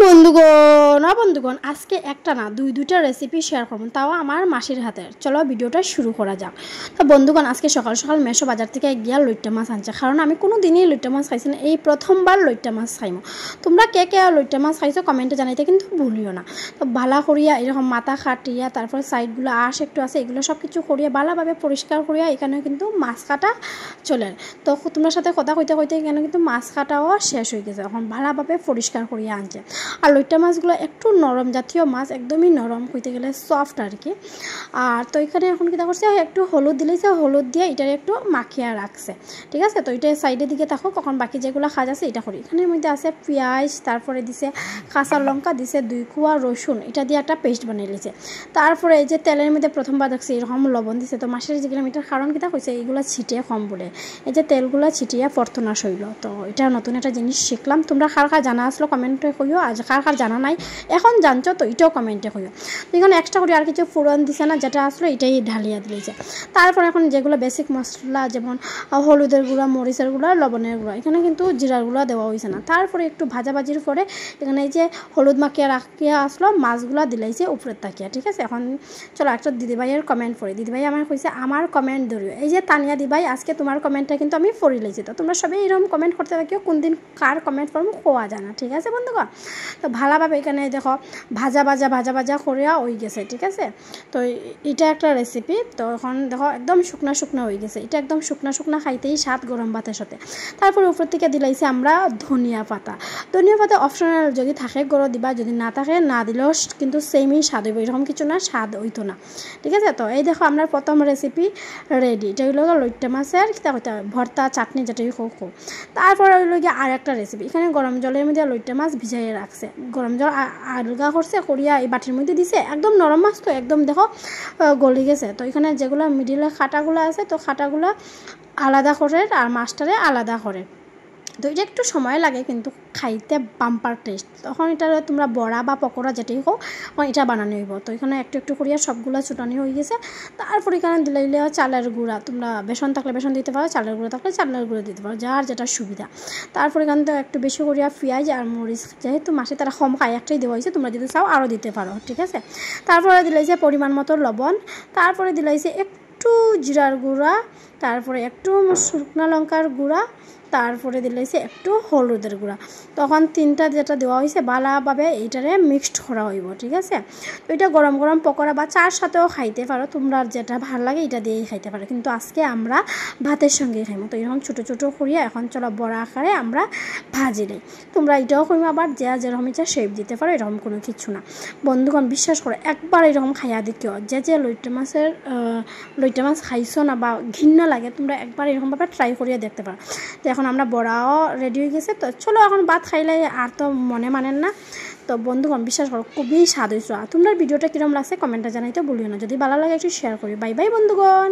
বন্ধুগণ আজকে একটা না দুইটা রেসিপি শেয়ার করব, তাও আমার মাসির হাতের। চলো ভিডিওটা শুরু করা যাক। তো বন্ধুগণ আজকে সকাল সকাল মেশো বাজার থেকে গিয়া লইট্টা মাছ আনছে, কারণ আমি কোনো দিনই লইট্টা মাছ খাইছি না, এই প্রথমবার লইট্টা মাছ খাইমো। তোমরা কে কে লইট্টা মাছ খাইছো কমেন্টে জানাইতে কিন্তু ভুলিও না। তো ভালা করিয়া এরকম মাথা খাটিয়া তারপরে সাইডগুলো আঁশ একটু আছে এগুলো সব কিছু করিয়া ভালোভাবে পরিষ্কার করিয়া এখানে কিন্তু মাছ কাটা চলে। তো তোমার সাথে কথা কইতে কইতে এখানে কিন্তু মাছ কাটাও শেষ হয়ে গেছে, এখন ভালোভাবে পরিষ্কার করিয়া আনছে। আর লইট্টা মাছগুলো একটু নরম জাতীয় মাছ, একদমই নরম কইতে গেলে সফট আর কি। আর তো এখানে এখন কী করছে, একটু হলুদ দিলেছে, হলুদ দিয়ে এটার একটু মাখিয়া রাখছে, ঠিক আছে। তো এটা সাইডের দিকে থাকো, কখন বাকি যেগুলো খাজ আছে এটা করি। এখানের মধ্যে আছে পেঁয়াজ, তারপরে দিছে কাঁচা লঙ্কা, দিছে 2 কোয়া রসুন, এটা দিয়ে একটা পেস্ট বানিয়ে নিয়েছে। তারপরে এই যে তেলের মধ্যে প্রথমবার দেখছি এরকম লবণ দিছে। তো মাসের যে কিলোমিটার কারণ কী কইছে এইগুলো ছিটিয়ে কম বলে, এই যে তেলগুলো ছিটিয়ে পরতনা শৈল। তো এটা নতুন একটা জিনিস শিখলাম। তোমরা কার জানা আসলো কমেন্টে কইও, আজ কার জানা নাই এখন জানছো তো এটাও কমেন্টে কইও। এখন এক্সট্রা করে আর কিছু ফোড়ন দিছে না, যেটা আসলো এটাই ঢালিয়া দিয়েছে। তারপর এখন যেগুলো বেসিক মশলা যেমন হলুদের গুঁড়া, মরিচের গুঁড়া, লবণের গুঁড়া, এখানে কিন্তু জিরার গুঁড়া দেওয়া হয়েছে না। তারপরে একটু ভাজাভাজির পরে এখানে এই যে হলুদ মাখিয়া রাখিয়া আসলো মাছগুলো দিলাইছে উপরের তাকিয়া, ঠিক আছে। এখন চলো একটা দিদিভাইয়ের কমেন্ট পড়ি। দিদিভাই আমার কইছে আমার কমেন্ট ধরিও, এই যে তানিয়া দিদিভাই আজকে তোমার কমেন্টটা কিন্তু আমি পড়ি লাইছি। তো তোমরা সবাই এরকম কমেন্ট করতে থাকিও, কোন দিন কার কমেন্ট পড়বো খোয়া যায় না, ঠিক আছে বন্ধুগণ। তো ভালোভাবে এখানে দেখো ভাজা ভাজা করিয়া হয়ে গেছে, ঠিক আছে। তো এটা একটা রেসিপি। তো এখন দেখো একদম শুকনা হয়ে গেছে, এটা একদম শুকনা খাইতেই স্বাদ গরম ভাতের সাথে। তারপর উপর থেকে দিলাইছি আমরা ধনিয়া পাতা অপশনাল, যদি থাকে গরো দিবা, যদি না থাকে না দিলেও কিন্তু সেমই স্বাদ হইব, এরকম কিছু না স্বাদ হইতো না, ঠিক আছে। তো এই দেখো আমরা প্রথম রেসিপি রেডি, এটা হইল লইট্টা মাছের কী কইতে ভর্তা চাটনি, যেটাই হোক। তারপর হইল গিয়ে আর একটা রেসিপি, এখানে গরম জলের মধ্যে লইট্টা মাছ ভিজাইয়ে রাখছে, গরম জল আলগা করছে করিয়া এই বাটির মধ্যে দিছে, একদম নরম মাছ তো একদম দেখো গলি গেছে। তো এখানে যেগুলো মিডিলে খাটাগুলো আছে, তো খাটাগুলো আলাদা করে আর মাছটারে আলাদা করে। তো এটা একটু সময় লাগে কিন্তু খাইতে বাম্পার টেস্ট। তখন এটা তোমরা বড়া বা পকোড়া যেটাই হোক এটা বানানো হইব। তো এখানে একটু করিয়া সবগুলো ছুটানি হয়ে গেছে। তারপর এখানে দিলে চালের গুঁড়া, তোমরা বেসন থাকলে বেসন দিতে পারো, চালের গুঁড়া থাকলে চালের গুঁড়ো দিতে পারো, যার যেটা সুবিধা। তারপর এখানে তো একটু বেশি করিয়া পেঁয়াজ আর মরিচ, যেহেতু মাসে তারা কম খায় একটাই দেওয়া হয়েছে, তোমরা যদি চাও আরও দিতে পারো, ঠিক আছে। তারপরে দিলাইছে পরিমাণ মতো লবণ, তারপরে দিলাইছে একটু জিরার গুঁড়া, তারপরে একটু শুকনো লঙ্কার গুঁড়া, তারপরে দিলাইছে একটু হলুদের গুঁড়া। তখন তিনটা যেটা দেওয়া হয়েছে ভালোভাবে এইটারে মিক্সড করা হইব, ঠিক আছে। তো এটা গরম গরম পকোড়া বা চার সাথেও খাইতে পারো, তোমরা যেটা ভালো লাগে এটা দিয়েই খাইতে পারো, কিন্তু আজকে আমরা ভাতের সঙ্গে খাইমো। তো এরকম ছোটো করিয়া এখন চলো বড় আকারে আমরা ভাজি নিই। তোমরা এটাও কইমো, আবার যেরকম ইচ্ছা শেপ দিতে পারো, এরকম কোনো কিছু না। বন্ধুগণ বিশ্বাস করো একবার এরকম খাইয়া দেখিও, যে লইট্টা মাছ খাইছো না বা ঘৃণা লাগে, তোমরা একবার এরকমভাবে ট্রাই করিয়া দেখতে পারো। তো এখন আমরা বড়াও রেডি হয়ে গেছে। তো চলো এখন ভাত খাইলে আর তো মনে মানেন না। তো বন্ধুগণ বিশ্বাস করো খুবই স্বাদ হয়েছে। আর তোমরা ভিডিওটা কীরকম লাগছে কমেন্টে জানাইতে ভুলিও না, যদি ভালো লাগে একটু শেয়ার করি। বাই বাই বন্ধুগণ।